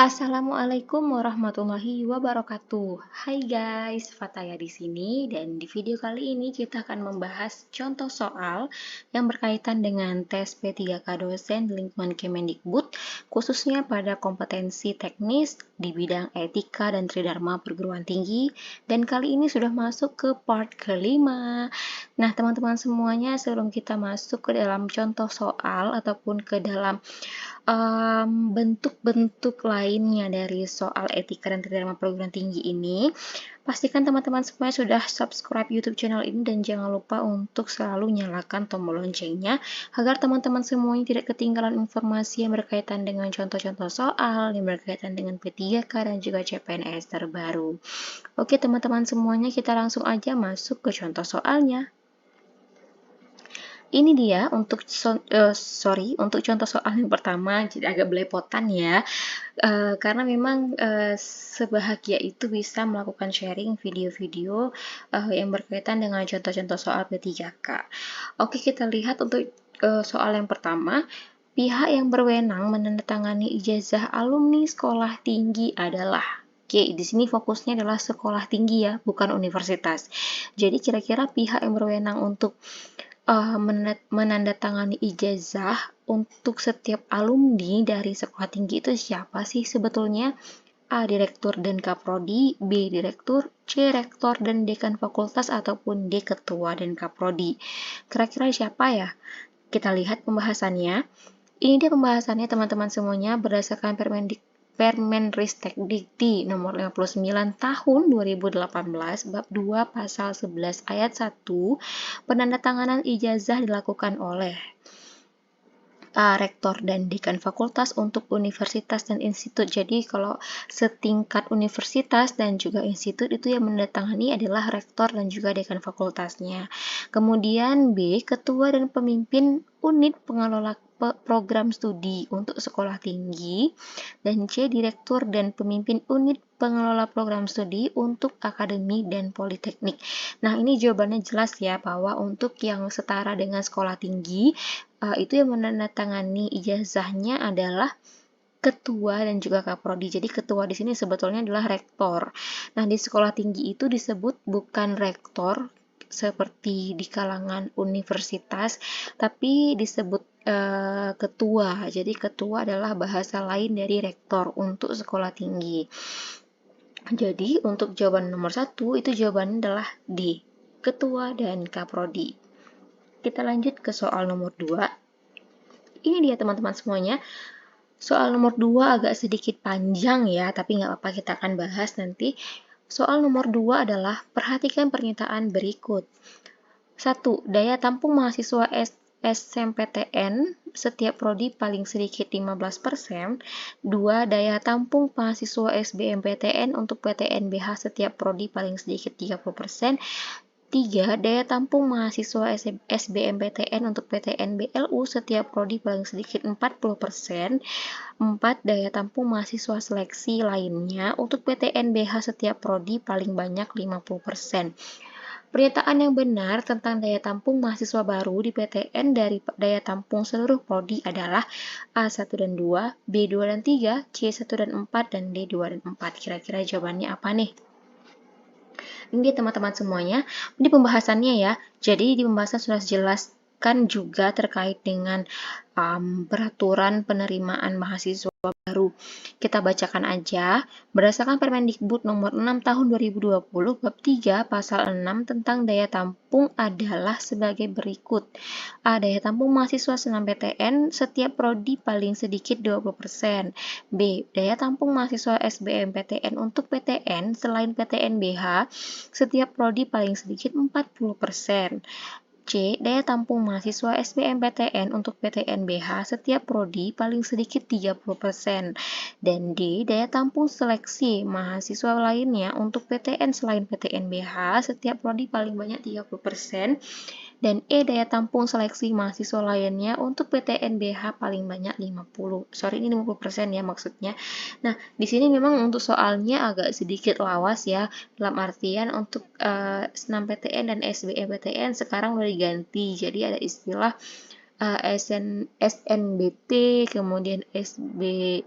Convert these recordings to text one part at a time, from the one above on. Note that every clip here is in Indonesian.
Assalamualaikum warahmatullahi wabarakatuh. Hai guys, Fataya di sini dan di video kali ini kita akan membahas contoh soal yang berkaitan dengan tes P3K dosen di lingkungan Kemendikbud, khususnya pada kompetensi teknis di bidang etika dan tridharma perguruan tinggi. Dan kali ini sudah masuk ke part kelima. Nah, teman-teman semuanya, sebelum kita masuk ke dalam contoh soal ataupun ke dalam bentuk-bentuk lainnya dari soal etika dan tridharma perguruan tinggi ini, pastikan teman-teman semuanya sudah subscribe YouTube channel ini dan jangan lupa untuk selalu nyalakan tombol loncengnya agar teman-teman semuanya tidak ketinggalan informasi yang berkaitan dengan contoh-contoh soal yang berkaitan dengan P3K dan juga CPNS terbaru. Oke teman-teman semuanya, kita langsung aja masuk ke contoh soalnya. Ini dia untuk contoh soal yang pertama, jadi agak belepotan ya, karena memang sebahagia itu bisa melakukan sharing video-video yang berkaitan dengan contoh-contoh soal P3K. Oke, kita lihat untuk soal yang pertama. Pihak yang berwenang menandatangani ijazah alumni sekolah tinggi adalah. Oke, di sini fokusnya adalah sekolah tinggi ya, bukan universitas. Jadi kira-kira pihak yang berwenang untuk menandatangani ijazah untuk setiap alumni dari sekolah tinggi itu siapa sih sebetulnya? A. Direktur dan Kaprodi, B. Direktur, C. Rektor dan Dekan Fakultas, ataupun D. Ketua dan Kaprodi. Kira-kira siapa ya? Kita lihat pembahasannya. Ini dia pembahasannya teman-teman semuanya berdasarkan Permenristek Dikti nomor 59 tahun 2018 bab 2 pasal 11 ayat 1, penandatanganan ijazah dilakukan oleh rektor dan dekan fakultas untuk universitas dan institut. Jadi kalau setingkat universitas dan juga institut itu yang menandatangani adalah rektor dan juga dekan fakultasnya. Kemudian B, ketua dan pemimpin unit pengelola program studi untuk sekolah tinggi, dan C, direktur dan pemimpin unit pengelola program studi untuk akademik dan politeknik. Nah, ini jawabannya jelas ya, bahwa untuk yang setara dengan sekolah tinggi, itu yang menandatangani ijazahnya adalah ketua dan juga kaprodi. Jadi ketua di sini sebetulnya adalah rektor. Nah, di sekolah tinggi itu disebut bukan rektor seperti di kalangan universitas, tapi disebut ketua. Jadi ketua adalah bahasa lain dari rektor untuk sekolah tinggi. Jadi untuk jawaban nomor 1 itu jawabannya adalah D, ketua dan kaprodi. Kita lanjut ke soal nomor 2. Ini dia teman-teman semuanya. Soal nomor 2 agak sedikit panjang ya, tapi nggak apa-apa, kita akan bahas nanti. Soal nomor 2 adalah perhatikan pernyataan berikut. 1. Daya tampung mahasiswa SMPTN setiap prodi paling sedikit 15%. 2. Daya tampung mahasiswa SBMPTN untuk PTNBH setiap prodi paling sedikit 30%. 3. Daya tampung mahasiswa SBMPTN untuk PTN-BLU setiap prodi paling sedikit 40%. 4. Daya tampung mahasiswa seleksi lainnya untuk PTN-BH setiap prodi paling banyak 50%. Pernyataan yang benar tentang daya tampung mahasiswa baru di PTN dari daya tampung seluruh prodi adalah A1 dan 2, B2 dan 3, C1 dan 4, dan D2 dan 4. Kira-kira jawabannya apa nih? Ini teman-teman semuanya, ini pembahasannya ya. Jadi di pembahasan sudah jelaskan juga terkait dengan peraturan penerimaan mahasiswa baru. Kita bacakan aja. Berdasarkan Permendikbud nomor 6 tahun 2020 bab 3 pasal 6 tentang daya tampung adalah sebagai berikut. A. Daya tampung mahasiswa senam PTN setiap prodi paling sedikit 20%. B. Daya tampung mahasiswa SBMPTN untuk PTN selain PTN-BH setiap prodi paling sedikit 40%. C. Daya tampung mahasiswa SBMPTN untuk PTN-BH setiap prodi paling sedikit 30%. Dan D. Daya tampung seleksi mahasiswa lainnya untuk PTN selain PTN-BH setiap prodi paling banyak 30%. Dan E. Daya tampung seleksi mahasiswa lainnya untuk PTN-BH paling banyak 50%. Sorry, ini 50% ya maksudnya. Nah, di sini memang untuk soalnya agak sedikit lawas ya, dalam artian untuk senam PTN dan SBMPTN sekarang udah diganti. Jadi ada istilah SNBT, kemudian SB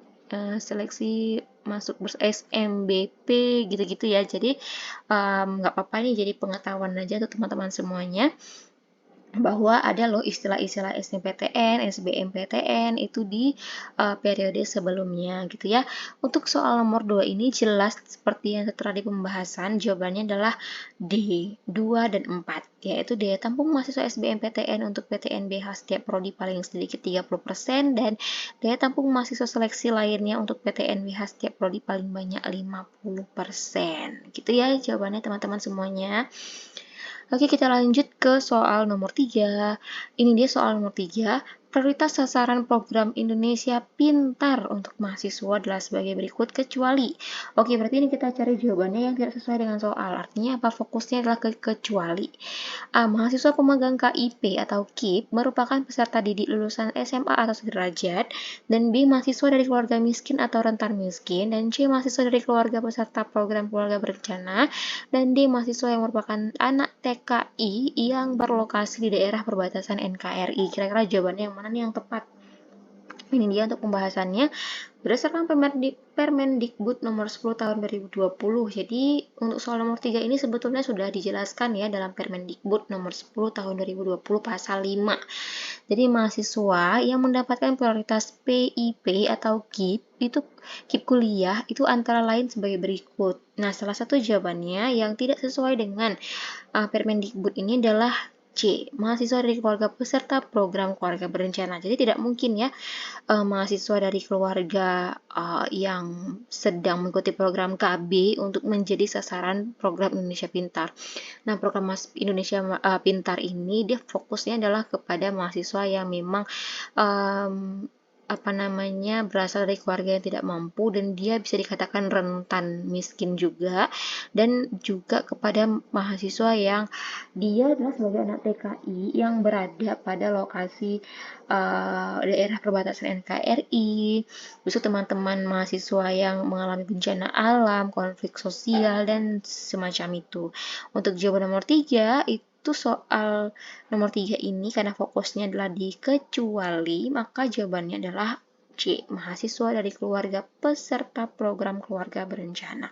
seleksi masuk SMBP gitu-gitu ya. Jadi nggak apa-apa nih, jadi pengetahuan aja untuk teman-teman semuanya bahwa ada loh istilah-istilah SNMPTN, SBMPTN itu di periode sebelumnya gitu ya. Untuk soal nomor 2 ini jelas seperti yang tertera di pembahasan, jawabannya adalah D, 2 dan 4, yaitu daya tampung mahasiswa SBMPTN untuk PTNBH setiap prodi paling sedikit 30% dan daya tampung mahasiswa seleksi lainnya untuk PTNBH setiap prodi paling banyak 50%. Gitu ya jawabannya teman-teman semuanya. Oke, kita lanjut ke soal nomor 3. Ini dia soal nomor 3. Prioritas sasaran program Indonesia Pintar untuk mahasiswa adalah sebagai berikut kecuali. Oke, berarti ini kita cari jawabannya yang tidak sesuai dengan soal. Artinya apa? Fokusnya adalah ke kecuali. A. Mahasiswa pemegang KIP atau KIP merupakan peserta didik lulusan SMA atau sederajat, dan B. Mahasiswa dari keluarga miskin atau rentan miskin, dan C. Mahasiswa dari keluarga peserta program keluarga berencana, dan D. Mahasiswa yang merupakan anak TKI yang berlokasi di daerah perbatasan NKRI. Kira-kira jawabannya yang mana nih yang tepat? Ini dia untuk pembahasannya. Berdasarkan Permendikbud nomor 10 tahun 2020. Jadi untuk soal nomor 3 ini sebetulnya sudah dijelaskan ya dalam Permendikbud nomor 10 tahun 2020 pasal 5. Jadi mahasiswa yang mendapatkan prioritas PIP atau KIP itu KIP kuliah itu antara lain sebagai berikut. Nah, salah satu jawabannya yang tidak sesuai dengan Permendikbud ini adalah C. Mahasiswa dari keluarga peserta program keluarga berencana. Jadi tidak mungkin ya mahasiswa dari keluarga yang sedang mengikuti program KB untuk menjadi sasaran program Indonesia Pintar. Nah, program Indonesia Pintar ini dia fokusnya adalah kepada mahasiswa yang memang berasal dari keluarga yang tidak mampu dan dia bisa dikatakan rentan miskin juga, dan juga kepada mahasiswa yang dia adalah sebagai anak TKI yang berada pada lokasi daerah perbatasan NKRI, terus teman-teman mahasiswa yang mengalami bencana alam, konflik sosial, dan semacam itu. Untuk jawaban nomor 3 itu soal nomor 3 ini karena fokusnya adalah di kecuali, maka jawabannya adalah C. Mahasiswa dari keluarga peserta program keluarga berencana.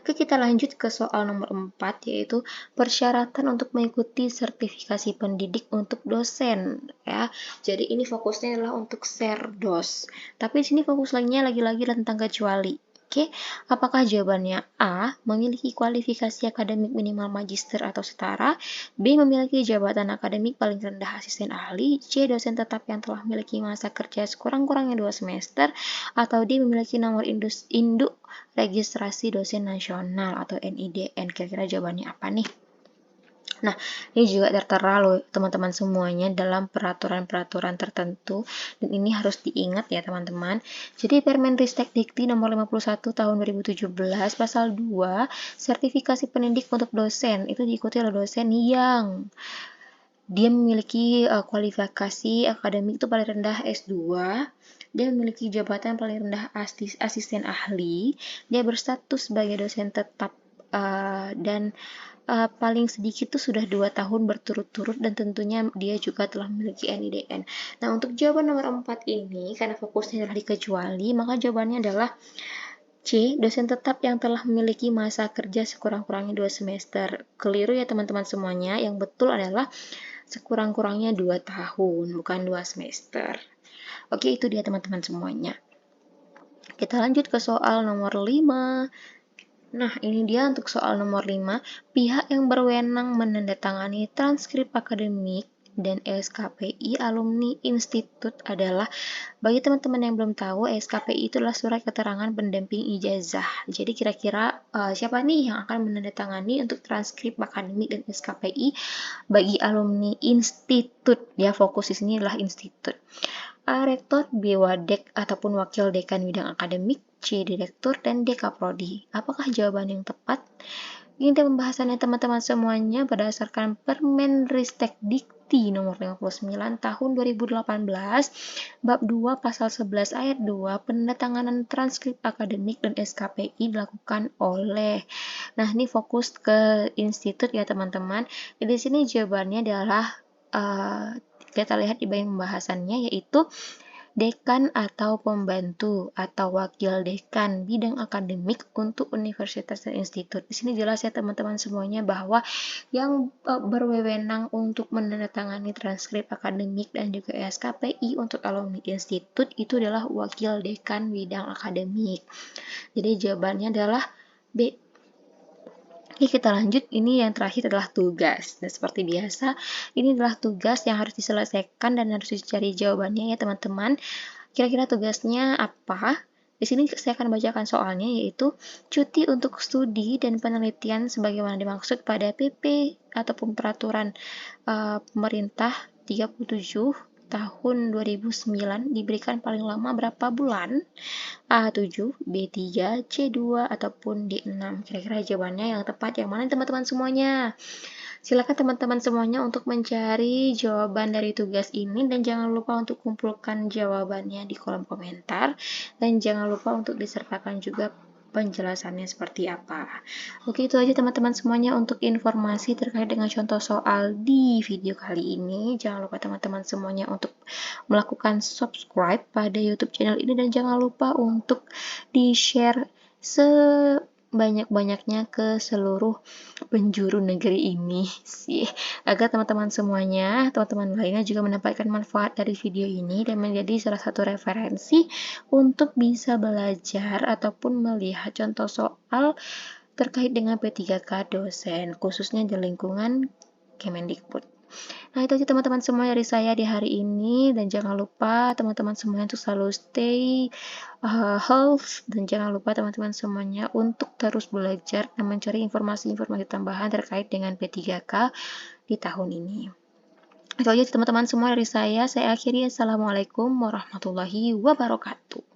Oke, kita lanjut ke soal nomor 4, yaitu persyaratan untuk mengikuti sertifikasi pendidik untuk dosen ya. Jadi ini fokusnya adalah untuk Serdos. Tapi di sini fokus lagi-lagi tentang kecuali. Oke, apakah jawabannya A. Memiliki kualifikasi akademik minimal magister atau setara, B. Memiliki jabatan akademik paling rendah asisten ahli, C. Dosen tetap yang telah memiliki masa kerja sekurang-kurangnya 2 semester, atau D. Memiliki nomor induk registrasi dosen nasional atau NIDN. Kira-kira jawabannya apa nih? Nah, ini juga tertera loh teman-teman semuanya dalam peraturan-peraturan tertentu, dan ini harus diingat ya teman-teman. Jadi Permenristek Dikti nomor 51 tahun 2017 pasal 2, sertifikasi pendidik untuk dosen itu diikuti oleh dosen yang dia memiliki kualifikasi akademik itu paling rendah S2, dia memiliki jabatan paling rendah asisten ahli, dia berstatus sebagai dosen tetap, dan paling sedikit itu sudah 2 tahun berturut-turut, dan tentunya dia juga telah memiliki NIDN. Nah, untuk jawaban nomor 4 ini, karena fokusnya adalah dikecuali, maka jawabannya adalah C. Dosen tetap yang telah memiliki masa kerja sekurang-kurangnya 2 semester. Keliru ya teman-teman semuanya, yang betul adalah sekurang-kurangnya 2 tahun, bukan 2 semester. Oke, itu dia teman-teman semuanya. Kita lanjut ke soal nomor 5. Nah, ini dia untuk soal nomor 5. Pihak yang berwenang menandatangani transkrip akademik dan SKPI alumni institut adalah, bagi teman-teman yang belum tahu, SKPI itu adalah surat keterangan pendamping ijazah. Jadi kira-kira siapa nih yang akan menandatangani untuk transkrip akademik dan SKPI bagi alumni institut? Ya, fokus di sini adalah institut. A. Rektor, B. Wadek ataupun wakil dekan bidang akademik, C. Direktur, dan D. Kaprodi. Apakah jawaban yang tepat? Ini pembahasannya teman-teman semuanya berdasarkan Permenristek Dikti nomor 59 tahun 2018 bab 2 pasal 11 ayat 2, penandatanganan transkrip akademik dan SKPI dilakukan oleh. Nah, ini fokus ke institut ya teman-teman. Di sini jawabannya adalah kita lihat di bagian pembahasannya, yaitu dekan atau pembantu atau wakil dekan bidang akademik untuk universitas dan institut. Di sini jelas ya teman-teman semuanya bahwa yang berwenang untuk menandatangani transkrip akademik dan juga SKPI untuk alumni institut itu adalah wakil dekan bidang akademik. Jadi jawabannya adalah B. Oke, kita lanjut. Ini yang terakhir adalah tugas. Dan seperti biasa, ini adalah tugas yang harus diselesaikan dan harus dicari jawabannya ya teman-teman. Kira-kira tugasnya apa? Di sini saya akan bacakan soalnya, yaitu cuti untuk studi dan penelitian sebagaimana dimaksud pada PP ataupun peraturan pemerintah 37 tahun 2009 diberikan paling lama berapa bulan? A7, B3, C2, ataupun D6. Kira-kira jawabannya yang tepat yang mana teman-teman semuanya? Silakan teman-teman semuanya untuk mencari jawaban dari tugas ini dan jangan lupa untuk kumpulkan jawabannya di kolom komentar dan jangan lupa untuk disertakan juga penjelasannya seperti apa. Oke, itu aja teman-teman semuanya untuk informasi terkait dengan contoh soal di video kali ini. Jangan lupa teman-teman semuanya untuk melakukan subscribe pada YouTube channel ini dan jangan lupa untuk di-share sebanyak-banyaknya ke seluruh penjuru negeri ini sih, agar teman-teman semuanya, teman-teman lainnya juga mendapatkan manfaat dari video ini dan menjadi salah satu referensi untuk bisa belajar ataupun melihat contoh soal terkait dengan P3K dosen, khususnya di lingkungan Kemendikbud. Nah, itu aja teman-teman semua dari saya di hari ini dan jangan lupa teman-teman semuanya untuk selalu stay health dan jangan lupa teman-teman semuanya untuk terus belajar dan mencari informasi-informasi tambahan terkait dengan P3K di tahun ini. Itu aja teman-teman semua dari saya akhiri. Assalamualaikum warahmatullahi wabarakatuh.